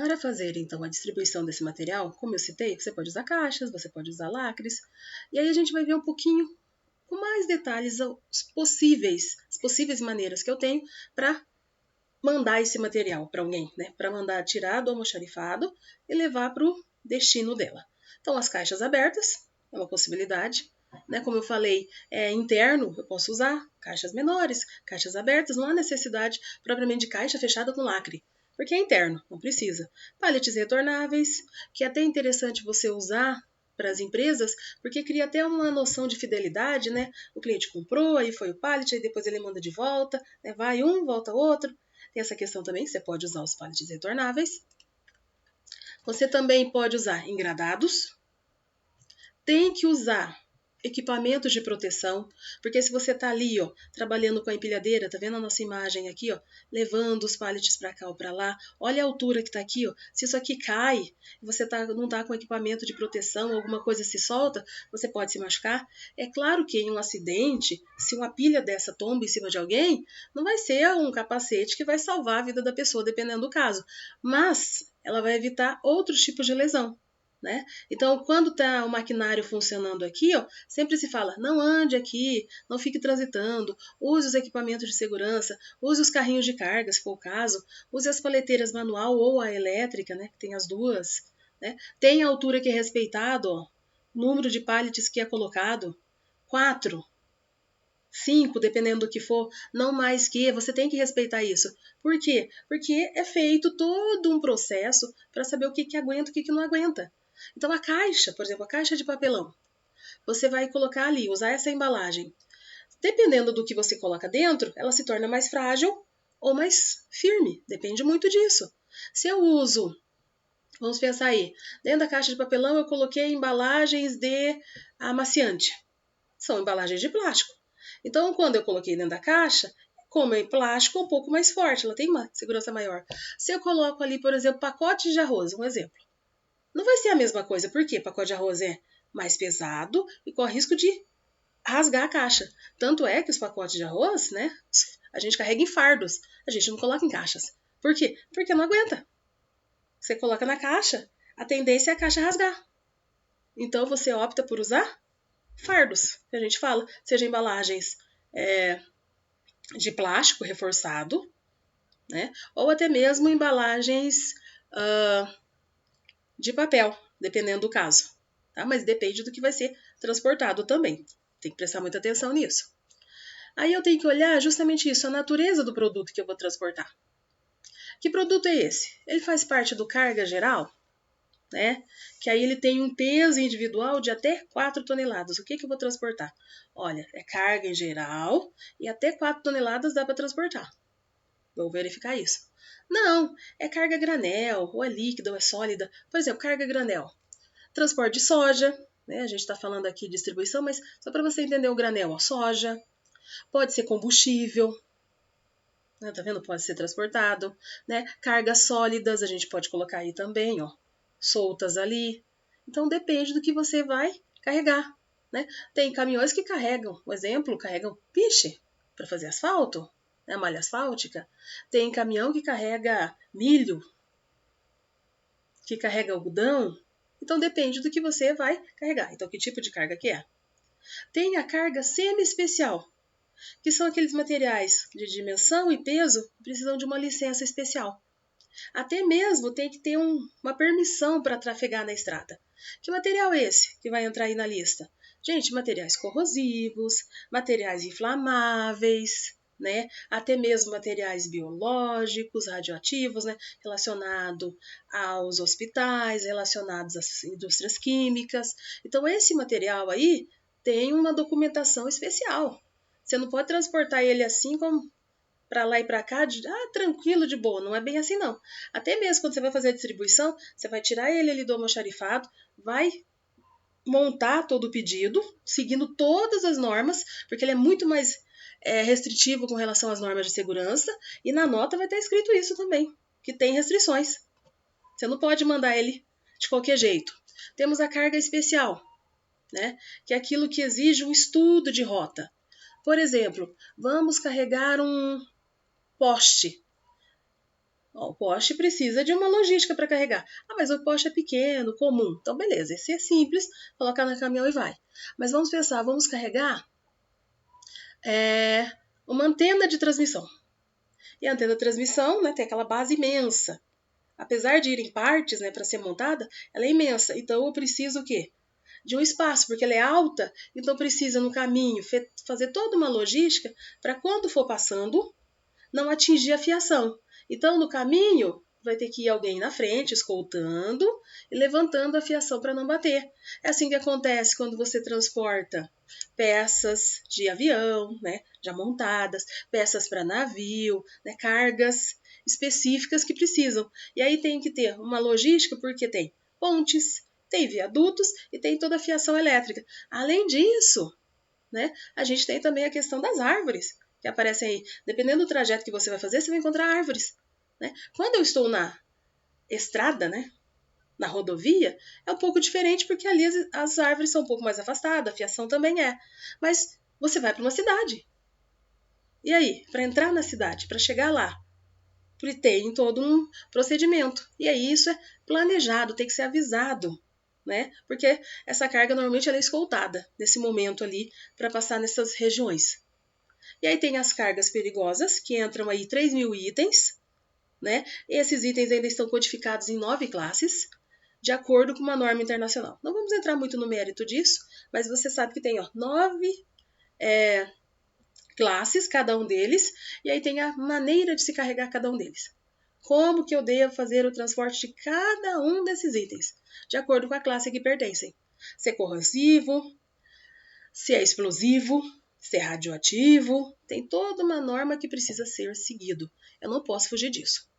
Para fazer, então, a distribuição desse material, como eu citei, você pode usar caixas, você pode usar lacres, e aí a gente vai ver um pouquinho, com mais detalhes, as possíveis maneiras que eu tenho para mandar esse material para alguém, né? Para mandar tirar do almoxarifado e levar para o destino dela. Então, as caixas abertas é uma possibilidade, né? Como eu falei, é interno, eu posso usar caixas menores, caixas abertas, não há necessidade propriamente de caixa fechada com lacre, porque é interno, não precisa. Pallets retornáveis, que é até interessante você usar para as empresas, porque cria até uma noção de fidelidade, né? O cliente comprou, aí foi o pallet, aí depois ele manda de volta, né? Vai um, volta outro. Tem essa questão também, você pode usar os pallets retornáveis. Você também pode usar engradados. Tem que usar equipamentos de proteção, porque se você está ali, ó, trabalhando com a empilhadeira, tá vendo a nossa imagem aqui, ó, levando os pallets para cá ou para lá, olha a altura que está aqui, ó, se isso aqui cai, você não tá com equipamento de proteção, alguma coisa se solta, você pode se machucar. É claro que em um acidente, se uma pilha dessa tomba em cima de alguém, não vai ser um capacete que vai salvar a vida da pessoa, dependendo do caso, mas ela vai evitar outros tipos de lesão. Né? Então, quando está o maquinário funcionando aqui, ó, sempre se fala, não ande aqui, não fique transitando, use os equipamentos de segurança, use os carrinhos de carga, se for o caso, use as paleteiras manual ou a elétrica, né, que tem as duas. Né? Tem a altura que é respeitado, ó, número de pallets que é colocado, 4, 5, dependendo do que for, não mais que, você tem que respeitar isso. Por quê? Porque é feito todo um processo para saber o que aguenta e o que não aguenta. Então a caixa, por exemplo, a caixa de papelão, você vai colocar ali, usar essa embalagem. Dependendo do que você coloca dentro, ela se torna mais frágil ou mais firme, depende muito disso. Se eu uso, vamos pensar aí, dentro da caixa de papelão eu coloquei embalagens de amaciante, são embalagens de plástico. Então, quando eu coloquei dentro da caixa, como é plástico, é um pouco mais forte, ela tem uma segurança maior. Se eu coloco ali, por exemplo, pacotes de arroz, um exemplo, não vai ser a mesma coisa, porque pacote de arroz é mais pesado e corre risco de rasgar a caixa. Tanto é que os pacotes de arroz, né, a gente carrega em fardos, a gente não coloca em caixas. Por quê? Porque não aguenta. Você coloca na caixa, a tendência é a caixa rasgar. Então você opta por usar fardos, que a gente fala, seja embalagens de plástico reforçado, né, ou até mesmo embalagens de papel, dependendo do caso. Tá? Mas depende do que vai ser transportado também. Tem que prestar muita atenção nisso. Aí eu tenho que olhar justamente isso, a natureza do produto que eu vou transportar. Que produto é esse? Ele faz parte do carga geral, né? Que aí ele tem um peso individual de até 4 toneladas. O que eu vou transportar? Olha, é carga em geral e até 4 toneladas dá para transportar. Vou verificar isso. Não, é carga granel, ou é líquida, ou é sólida. Por exemplo, carga granel. Transporte de soja, né? A gente está falando aqui de distribuição, mas só para você entender o granel, ó, soja. Pode ser combustível, né? Tá vendo? Pode ser transportado, né? Cargas sólidas, a gente pode colocar aí também, ó, soltas ali. Então depende do que você vai carregar, né? Tem caminhões que carregam, por exemplo, carregam piche para fazer asfalto, né? Malha asfáltica. Tem caminhão que carrega milho, que carrega algodão. Então depende do que você vai carregar. Então que tipo de carga que é? Tem a carga semi-especial, que são aqueles materiais de dimensão e peso que precisam de uma licença especial. Até mesmo tem que ter uma permissão para trafegar na estrada. Que material é esse que vai entrar aí na lista? Gente, materiais corrosivos, materiais inflamáveis, né? Até mesmo materiais biológicos, radioativos, né? Relacionado aos hospitais, relacionados às indústrias químicas. Então, esse material aí tem uma documentação especial. Você não pode transportar ele assim como para lá e para cá, tranquilo, de boa. Não é bem assim, não. Até mesmo quando você vai fazer a distribuição, você vai tirar ele ali do almoxarifado, vai montar todo o pedido, seguindo todas as normas, porque ele é muito mais restritivo com relação às normas de segurança, e na nota vai estar escrito isso também, que tem restrições. Você não pode mandar ele de qualquer jeito. Temos a carga especial, né? Que é aquilo que exige um estudo de rota. Por exemplo, vamos carregar um poste. Ó, o poste precisa de uma logística para carregar. Ah, mas o poste é pequeno, comum. Então, beleza, esse é simples, colocar no caminhão e vai. Mas vamos pensar, vamos carregar uma antena de transmissão. E a antena de transmissão, né, tem aquela base imensa. Apesar de ir em partes, né, para ser montada, ela é imensa. Então eu preciso o quê? De um espaço, porque ela é alta, então precisa no caminho fazer toda uma logística para quando for passando, não atingir a fiação. Então no caminho vai ter que ir alguém na frente, escoltando e levantando a fiação para não bater. É assim que acontece quando você transporta peças de avião, né, já montadas, peças para navio, né, cargas específicas que precisam. E aí tem que ter uma logística, porque tem pontes, tem viadutos e tem toda a fiação elétrica. Além disso, né, a gente tem também a questão das árvores que aparecem aí. Dependendo do trajeto que você vai fazer, você vai encontrar árvores. Né? Quando eu estou na estrada, né, na rodovia, é um pouco diferente, porque ali as árvores são um pouco mais afastadas, a fiação também é. Mas você vai para uma cidade. E aí, para entrar na cidade, para chegar lá, tem todo um procedimento. E aí isso é planejado, tem que ser avisado, né? Porque essa carga normalmente ela é escoltada nesse momento ali para passar nessas regiões. E aí tem as cargas perigosas, que entram aí 3.000 itens, né? Esses itens ainda estão codificados em 9 classes, de acordo com uma norma internacional. Não vamos entrar muito no mérito disso, mas você sabe que tem 9 classes, cada um deles, e aí tem a maneira de se carregar cada um deles. Como que eu devo fazer o transporte de cada um desses itens, de acordo com a classe a que pertencem. Se é corrosivo, se é explosivo, se é radioativo, tem toda uma norma que precisa ser seguido. Eu não posso fugir disso.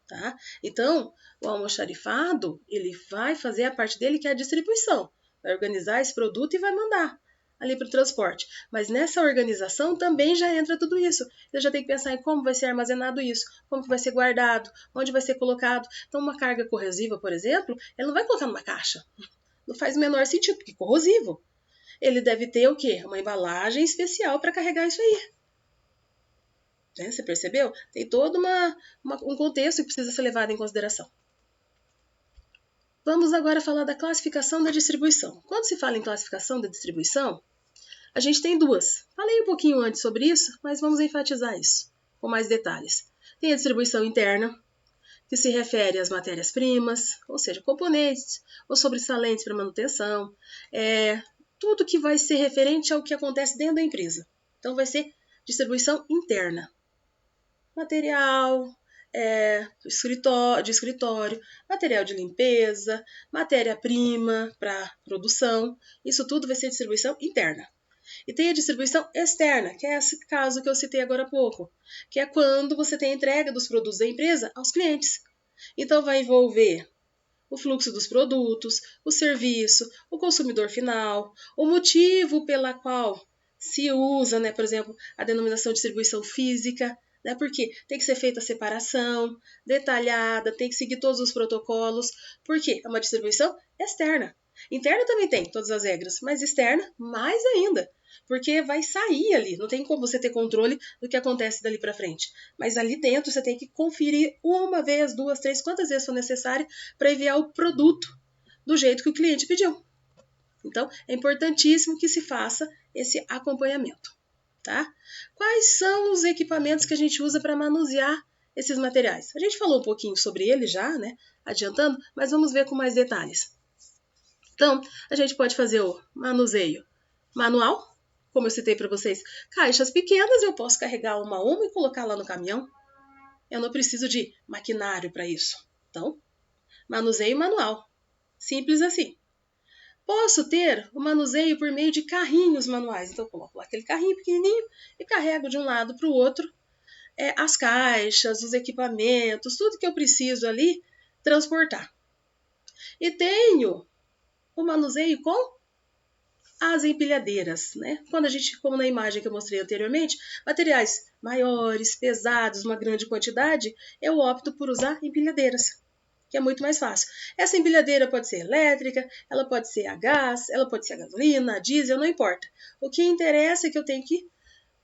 Tá? Então, o almoxarifado, ele vai fazer a parte dele, que é a distribuição. Vai organizar esse produto e vai mandar ali para o transporte. Mas nessa organização também já entra tudo isso. Eu já tenho que pensar em como vai ser armazenado isso, como que vai ser guardado, onde vai ser colocado. Então, uma carga corrosiva, por exemplo, ele não vai colocar numa caixa. Não faz o menor sentido, porque corrosivo. Ele deve ter o quê? Uma embalagem especial para carregar isso aí. Né? Você percebeu? Tem todo um contexto que precisa ser levado em consideração. Vamos agora falar da classificação da distribuição. Quando se fala em classificação da distribuição, a gente tem duas. Falei um pouquinho antes sobre isso, mas vamos enfatizar isso com mais detalhes. Tem a distribuição interna, que se refere às matérias-primas, ou seja, componentes ou sobressalentes para manutenção, tudo que vai ser referente ao que acontece dentro da empresa. Então, vai ser distribuição interna. Material de escritório, material de limpeza, matéria-prima para produção, isso tudo vai ser distribuição interna. E tem a distribuição externa, que é esse caso que eu citei agora há pouco, que é quando você tem a entrega dos produtos da empresa aos clientes. Então vai envolver o fluxo dos produtos, o serviço, o consumidor final, o motivo pela qual se usa, né, por exemplo, a denominação de distribuição física, né, porque tem que ser feita a separação detalhada, tem que seguir todos os protocolos, porque é uma distribuição externa. Interna também tem todas as regras, mas externa mais ainda, porque vai sair ali, não tem como você ter controle do que acontece dali para frente. Mas ali dentro você tem que conferir uma vez, duas, três, quantas vezes for necessário para enviar o produto do jeito que o cliente pediu. Então, é importantíssimo que se faça esse acompanhamento. Tá? Quais são os equipamentos que a gente usa para manusear esses materiais? A gente falou um pouquinho sobre eles já, né? Adiantando, mas vamos ver com mais detalhes. Então, a gente pode fazer o manuseio manual, como eu citei para vocês, caixas pequenas, eu posso carregar uma a uma e colocar lá no caminhão. Eu não preciso de maquinário para isso. Então, manuseio manual. Simples assim. Posso ter o manuseio por meio de carrinhos manuais. Então, eu coloco lá aquele carrinho pequenininho e carrego de um lado para o outro as caixas, os equipamentos, tudo que eu preciso ali transportar. E tenho o manuseio com as empilhadeiras, né? Quando a gente, como na imagem que eu mostrei anteriormente, materiais maiores, pesados, uma grande quantidade, eu opto por usar empilhadeiras, que é muito mais fácil. Essa empilhadeira pode ser elétrica, ela pode ser a gás, ela pode ser a gasolina, a diesel, não importa. O que interessa é que eu tenho que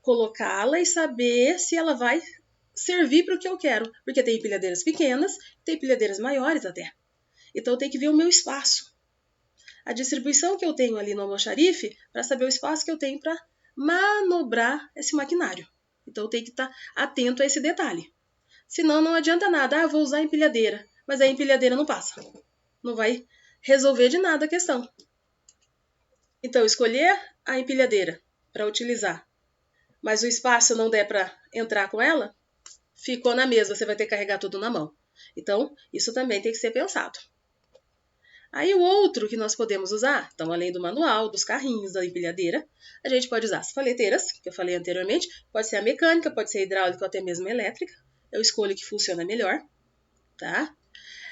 colocá-la e saber se ela vai servir para o que eu quero, porque tem empilhadeiras pequenas, tem empilhadeiras maiores até. Então tem que ver o meu espaço. A distribuição que eu tenho ali no almoxarife para saber o espaço que eu tenho para manobrar esse maquinário. Então tem que estar atento a esse detalhe. Senão não adianta nada. Eu vou usar a empilhadeira, mas a empilhadeira não passa. Não vai resolver de nada a questão. Então escolher a empilhadeira para utilizar, mas o espaço não der para entrar com ela, ficou na mesa, você vai ter que carregar tudo na mão. Então, isso também tem que ser pensado. Aí o outro que nós podemos usar, então além do manual, dos carrinhos, da empilhadeira, a gente pode usar as paleteiras, que eu falei anteriormente, pode ser a mecânica, pode ser a hidráulica ou até mesmo a elétrica. Eu escolho que funciona melhor, tá?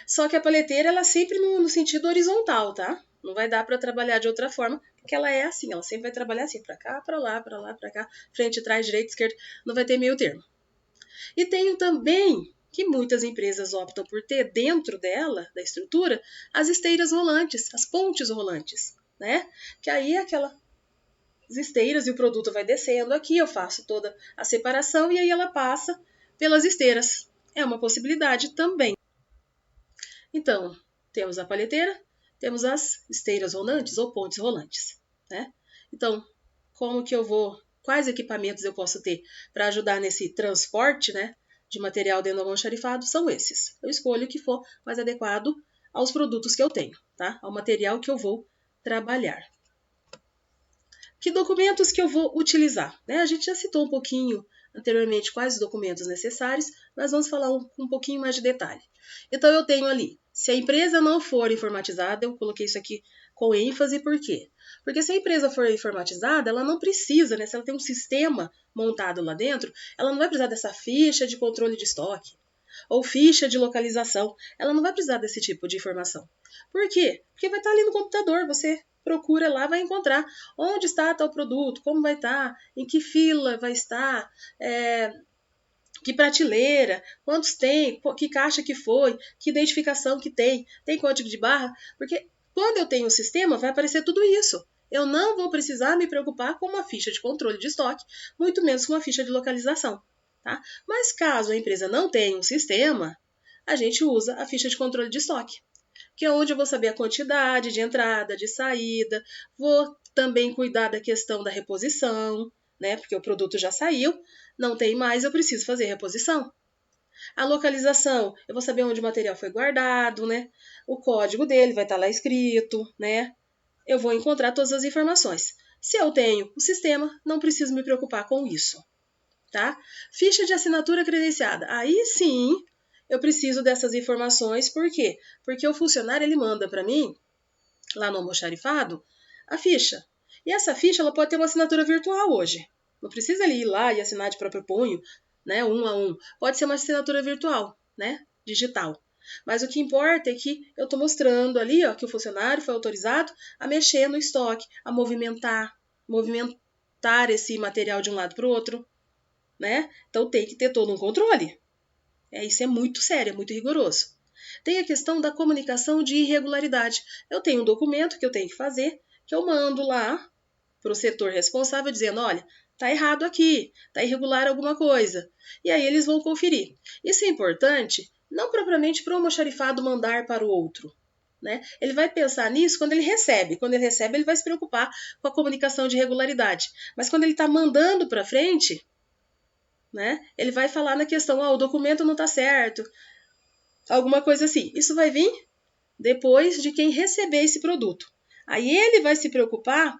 Só que a paleteira, ela é sempre no sentido horizontal, tá? Não vai dar para trabalhar de outra forma, porque ela é assim, ela sempre vai trabalhar assim, para cá, para lá, para cá, frente, trás, direita, esquerda, não vai ter meio termo. E tem também que muitas empresas optam por ter dentro dela, da estrutura, as esteiras rolantes, as pontes rolantes, né? Que aí é aquelas esteiras e o produto vai descendo aqui, eu faço toda a separação e aí ela passa pelas esteiras. É uma possibilidade também. Então, temos a palheteira, temos as esteiras rolantes ou pontes rolantes, né? Então, como que eu vou, quais equipamentos eu posso ter para ajudar nesse transporte, né, de material dentro do almoxarifado? São esses. Eu escolho o que for mais adequado aos produtos que eu tenho, tá? Ao material que eu vou trabalhar. Que documentos que eu vou utilizar? Né? A gente já citou um pouquinho anteriormente quais os documentos necessários, mas vamos falar um pouquinho mais de detalhe. Então eu tenho ali, se a empresa não for informatizada, eu coloquei isso aqui com ênfase, por quê? Porque se a empresa for informatizada, ela não precisa, né? Se ela tem um sistema montado lá dentro, ela não vai precisar dessa ficha de controle de estoque ou ficha de localização. Ela não vai precisar desse tipo de informação. Por quê? Porque vai estar ali no computador, você procura lá, vai encontrar onde está tal produto, como vai estar, em que fila vai estar, que prateleira, quantos tem, que caixa que foi, que identificação que tem código de barra, porque quando eu tenho o sistema vai aparecer tudo isso. Eu não vou precisar me preocupar com uma ficha de controle de estoque, muito menos com uma ficha de localização. Tá? Mas caso a empresa não tenha um sistema, a gente usa a ficha de controle de estoque, que é onde eu vou saber a quantidade de entrada, de saída, vou também cuidar da questão da reposição, né? Porque o produto já saiu, não tem mais, eu preciso fazer reposição. A localização, eu vou saber onde o material foi guardado, né? O código dele vai estar lá escrito, né? Eu vou encontrar todas as informações. Se eu tenho o sistema, não preciso me preocupar com isso, tá? Ficha de assinatura credenciada. Aí sim, eu preciso dessas informações, por quê? Porque o funcionário ele manda para mim, lá no almoxarifado, a ficha. E essa ficha ela pode ter uma assinatura virtual hoje. Não precisa ele ir lá e assinar de próprio punho, né, um a um. Pode ser uma assinatura virtual, né, digital. Mas o que importa é que eu estou mostrando ali, ó, que o funcionário foi autorizado a mexer no estoque, a movimentar esse material de um lado para o outro, né? Então tem que ter todo um controle. Isso é muito sério, é muito rigoroso. Tem a questão da comunicação de irregularidade. Eu tenho um documento que eu tenho que fazer, que eu mando lá para o setor responsável dizendo, olha, tá errado aqui, tá irregular alguma coisa. E aí eles vão conferir. Isso é importante, não propriamente para o almoxarifado mandar para o outro, né? Ele vai pensar nisso quando ele recebe. Quando ele recebe, ele vai se preocupar com a comunicação de irregularidade. Mas quando ele está mandando para frente, né, ele vai falar na questão, o documento não está certo, alguma coisa assim. Isso vai vir depois de quem receber esse produto. Aí ele vai se preocupar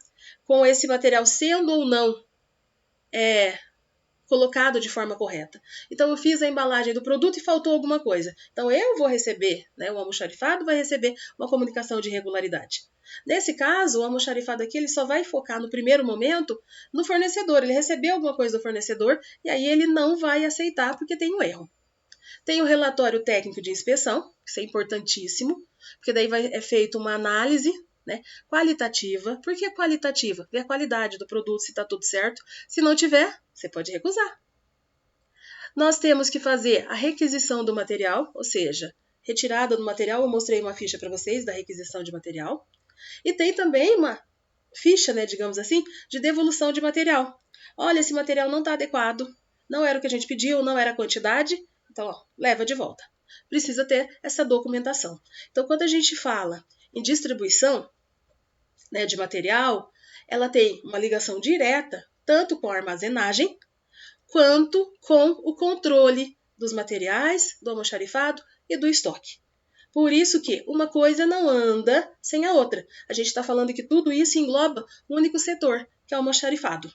com esse material sendo ou não colocado de forma correta. Então eu fiz a embalagem do produto e faltou alguma coisa. Então eu vou receber, né, o almoxarifado vai receber uma comunicação de irregularidade. Nesse caso, o almoxarifado aqui ele só vai focar no primeiro momento no fornecedor. Ele recebeu alguma coisa do fornecedor e aí ele não vai aceitar porque tem um erro. Tem o relatório técnico de inspeção, isso é importantíssimo, porque daí é feita uma análise, né, qualitativa. Por que qualitativa? Ver a qualidade do produto, se está tudo certo. Se não tiver, você pode recusar. Nós temos que fazer a requisição do material, ou seja, retirada do material. Eu mostrei uma ficha para vocês da requisição de material. E tem também uma ficha, né, digamos assim, de devolução de material. Olha, esse material não está adequado. não era o que a gente pediu, não era a quantidade, então ó, leva de volta. Precisa ter essa documentação. Então, quando a gente fala em distribuição, né, de material, ela tem uma ligação direta tanto com a armazenagem quanto com o controle dos materiais, do almoxarifado e do estoque. Por isso que uma coisa não anda sem a outra. A gente está falando que tudo isso engloba um único setor, que é o almoxarifado.